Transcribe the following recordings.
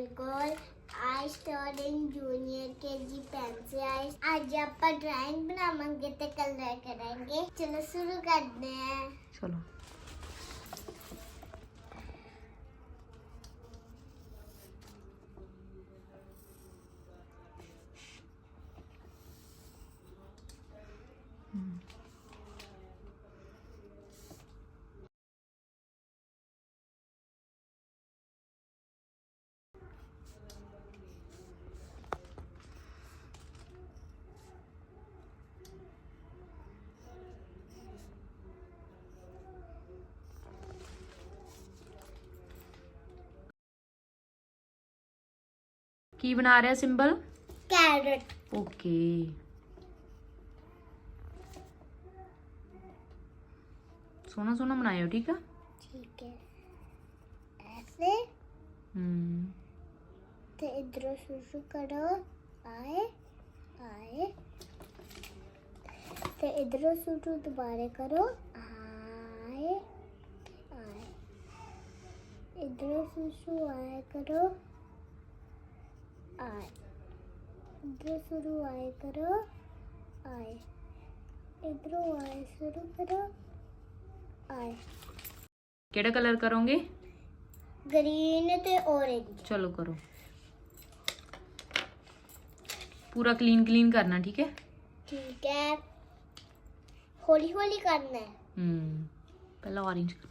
Goal goal I student junior KG pencil आई आज आप drawing बनाएंगे ते कलर करेंगे। चलो शुरू करते हैं। चलो की बना रहा सिंबल? कैरेट। ओके सोना सोना बनायो। ठीक है ठीक है ऐसे तो इधर शुरू करो आए आए तो इधर शुरू दोबारा करो आए आए इधर शुरू आए करो आए इधर शुरू आए करो आए इधर आए शुरू करो आए। केड़ा कलर करोगे? ग्रीन ते ऑरेंज। चलो करो पूरा क्लीन क्लीन करना। ठीक है ठीक है हौली हौली करना है। पहला ऑरेंज करो।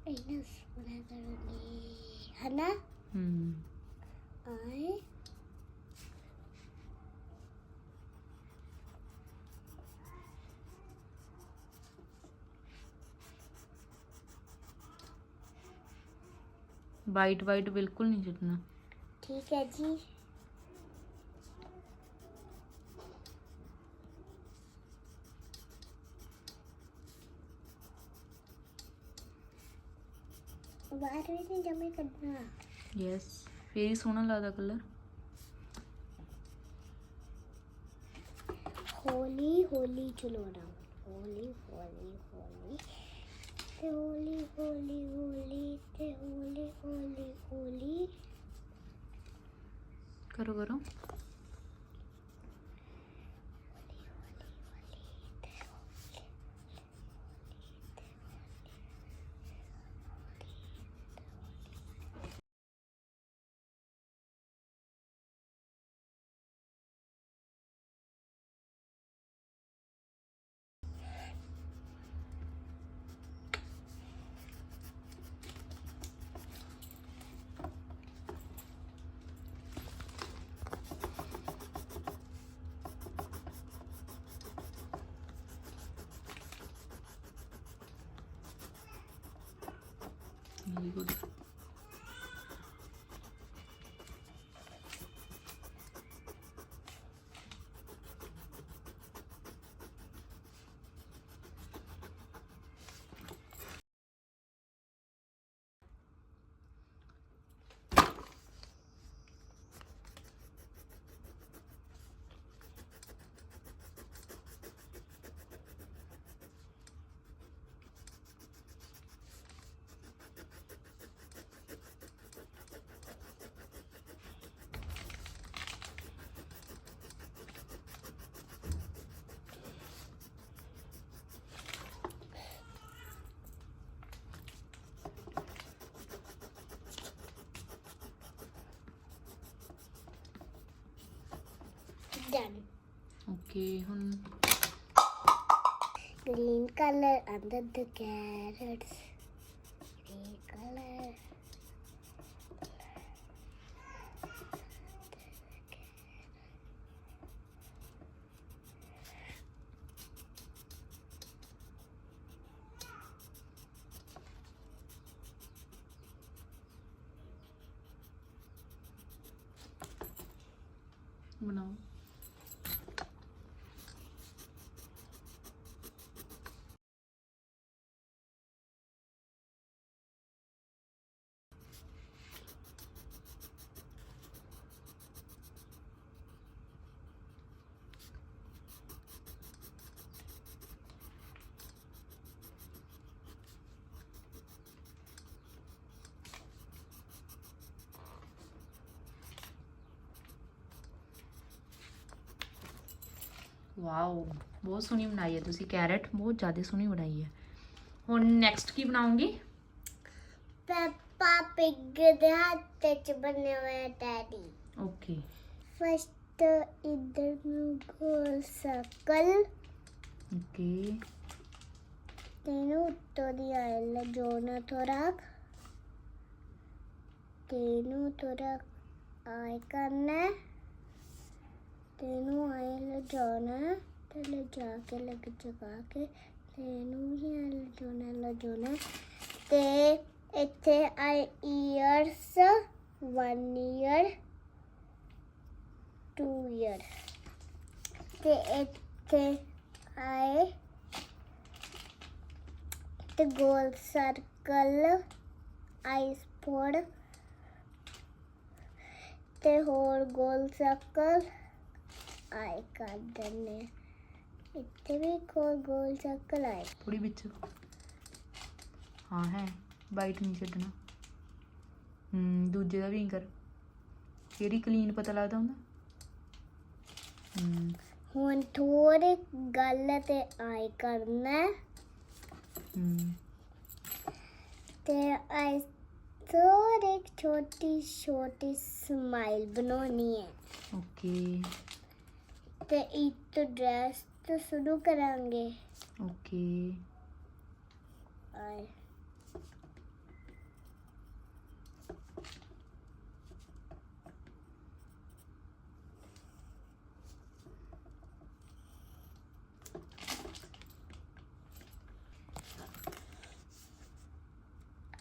इतना सोना करोगे है ना। आए वाइट वाइट बिल्कुल नहीं छुटना। ठीक है जी। बाहर भी नहीं जमा करना। यस फिर ही सोना लगता कलर। होली होली चलोना होली होली होली ते होली होली होली ते होली होली होली करो करो वेरी गुड। डन। ओके हम ग्रीन कलर अंदर द कैरेट्स ग्रीन कलर बनाओ। ਵਾਓ, ਬਹੁਤ ਸੋਹਣੀ ਬਣਾਈ ਹੈ ਤੁਸੀਂ ਕੈਰਟ, ਬਹੁਤ ਜ਼ਿਆਦਾ ਸੋਹਣੀ ਬਣਾਈ ਹੈ। ਹੁਣ ਨੈਕਸਟ ਕੀ ਬਣਾਉਂਗੀ? ਪੈਪਾ ਪਿਗ ਦੇ ਹੱਥ 'ਚ ਬਣਿਆ ਹੋਇਆ ਡੈਡੀ। ਓਕੇ। ਫਸਟ ਇੱਧਰ ਨੂੰ ਗੋਲ ਸਰਕਲ ਓਕੇ। ਤੈਨੂੰ ਉੱਤੋਂ ਦੀ ਆਇਲ ਜੋੜਨਾ ਥੋੜਾ, ਤੈਨੂੰ ਥੋੜਾ ਆਏ ਕਰਨਾ, ਤੈਨੂੰ ਆਇਲ ਜੋੜਨਾ ਤੇ ਲਿਜਾ ਕੇ ਲੱਗ ਜਗਾ ਕੇ ਤੈਨੂੰ ਹੀ ਆਇਲ ਜੋੜਨਾ ਤੇ ਇੱਥੇ ਆਈ ਈਅਰਸ 1 ਈਅਰ 2 ਈਅਰ ਤੇ ਇੱਥੇ ਆਏ ਤੇ ਗੋਲ ਸਰਕਲ ਆਈਸ ਫੋੜ ਤੇ ਹੋਰ ਗੋਲ ਸਰਕਲ ਆਏ ਕਰ ਦਿੰਨੇ, ਇੱਥੇ ਵੀ ਗੋਲ ਸਰਕਲ ਆਏ ਥੋੜੀ ਵਿੱਚ। ਹਾਂ ਹੈ, ਵਾਈਟ ਨਹੀਂ ਛੱਡਣਾ। ਦੂਜੇ ਦਾ ਵੀ ਕਰ, ਕਿਹੜੀ ਕਲੀਨ ਪਤਾ ਲੱਗਦਾ ਹੁੰਦਾ। ਹੁਣ ਥੋੜੇ ਗੱਲ ਤੇ ਆਏ ਕਰਨਾ ਤੇ ਆਏ ਥੋੜੀ ਛੋਟੀ ਛੋਟੀ ਸਮਾइल बनानी है। ਓਕੇ ਤੇ ਇੱਕ ਡਰੈਸ ਤੋਂ ਸ਼ੁਰੂ ਕਰਾਂਗੇ। ਓਕੇ। ਆਏ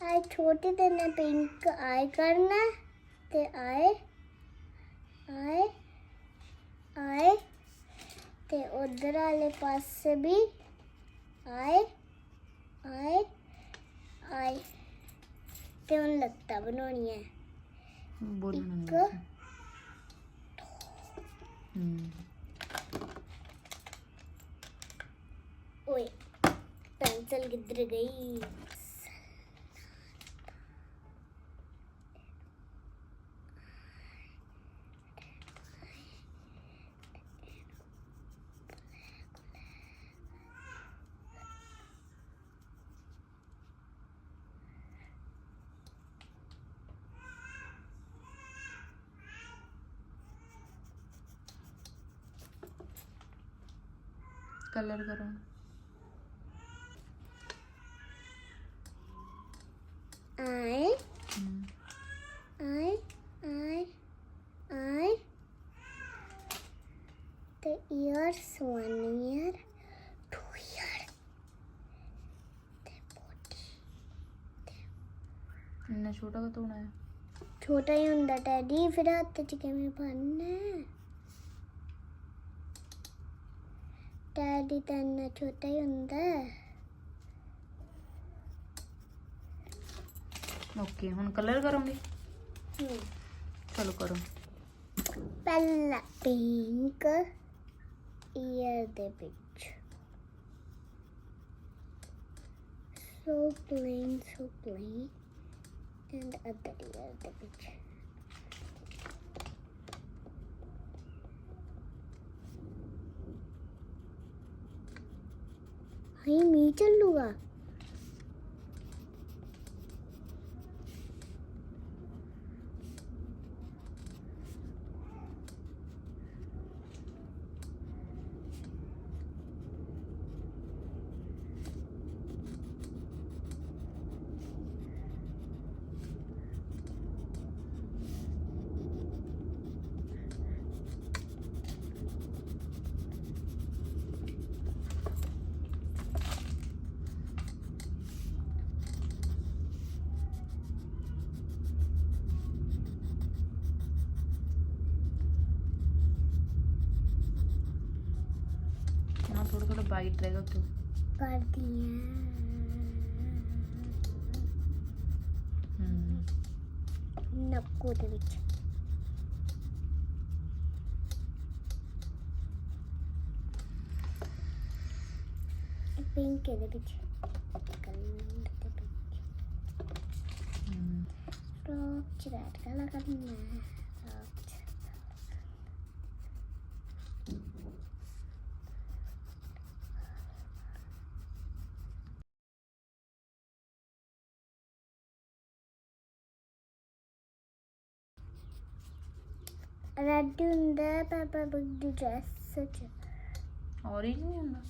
ਆਏ ਛੋਟੇ ਤੇ ਨਾ ਪਿੰਕ ਆਏ ਕਰਨਾ ਤੇ ਆਏ ਆਏ ਆਏ ਤੇ ਉਧਰ ਵਾਲੇ ਪਾਸੇ ਵੀ ਆਏ ਆਏ ਆਏ ਤੇ ਹੁਣ ਲੱਤਾਂ ਬਣਾਉਣੀ ਹੈ। ਬੋਲਣਾ ਨਹੀਂ। ਓਏ ਪੈਨਸਲ किधर गई? कलर करो। I the ears 1 year 2 year the body इतना छोटा का तो बनाया, छोटा ही ਹੁੰਦਾ ਟੈਡੀ, ਫਿਰ ਹੱਥ 'ਚ ਕਿਵੇਂ ਪਾਣਾ? ਟੈਡੀ ਤਾਂ ਇੰਨਾ ਛੋਟਾ ਹੀ ਹੁੰਦਾ। ओके। ਹੁਣ कलर करोगे? चलो करो। ਪਹਿਲਾ ਪਿੰਕ ਈਅਰ ਦੇ ਵਿੱਚ so plain and other ear ਦੇ ਵਿੱਚ ਹਾਈ ਮੀਂਹ ਚੱਲੂਗਾ। हाँ थोड़ा थोड़ा वाइट रहेगा तो ਕਰ ਦਿਆਂ ਨੱਕੂ ਦੇ ਵਿੱਚ ਪਿੰਕ ਦੇ ਵਿੱਚ ਕਲਰ ਦੇ ਵਿੱਚ ਰੋਕ ਚਰਾਟ ਕਲਾ ਕਰਨਾ ਰੋਕ ਰੈੱਡ ਹੁੰਦਾ ਪਾਪਾ ਬਿਗ ਡਰੈਸ ਚ orange ਨਹੀਂ ਹੁੰਦਾ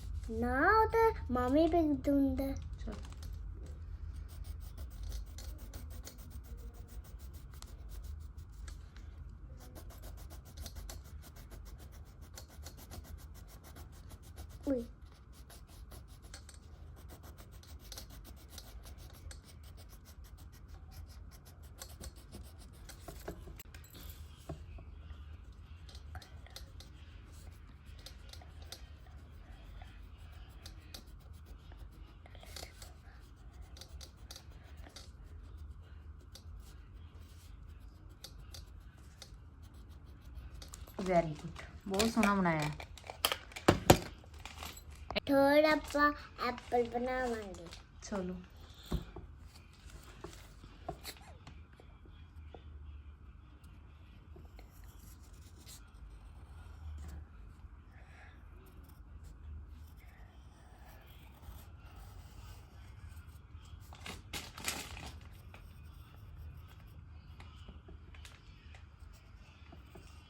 ਨਾ ਉਹ ਤਾਂ ਮਾਮੀ ਬਿਗ ਹੁੰਦਾ ਚਲ ਉਈ ਵੈਰੀ ਗੁੱਡ ਬਹੁਤ ਸੋਹਣਾ ਬਣਾਇਆ ਹੈ। ਥੋੜਾ ਆਪਾਂ ਐਪਲ ਬਣਾਵਾਂਗੇ ਚਲੋ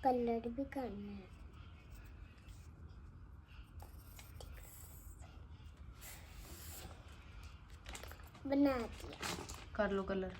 कलर भी करना है बना दिया ਕਰ ਲੋ ਕਲਰ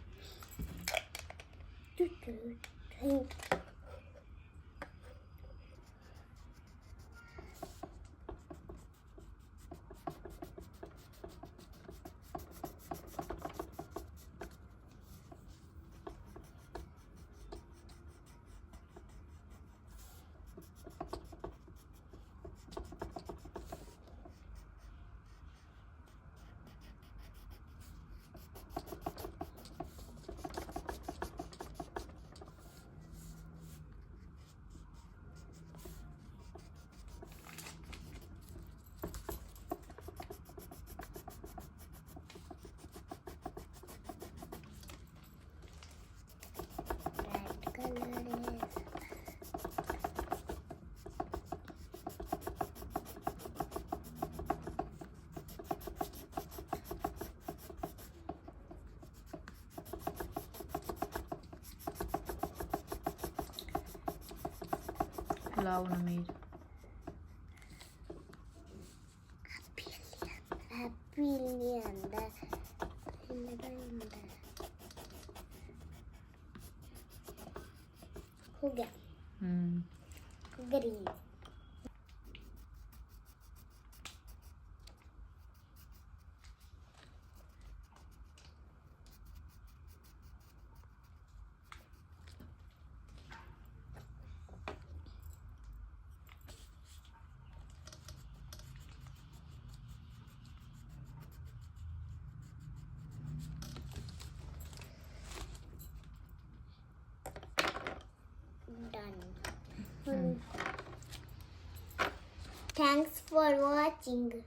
ਲਾਓ ਨਮੀਰ हैप्पी नहीं आंदा हो गया green done. Thanks for watching.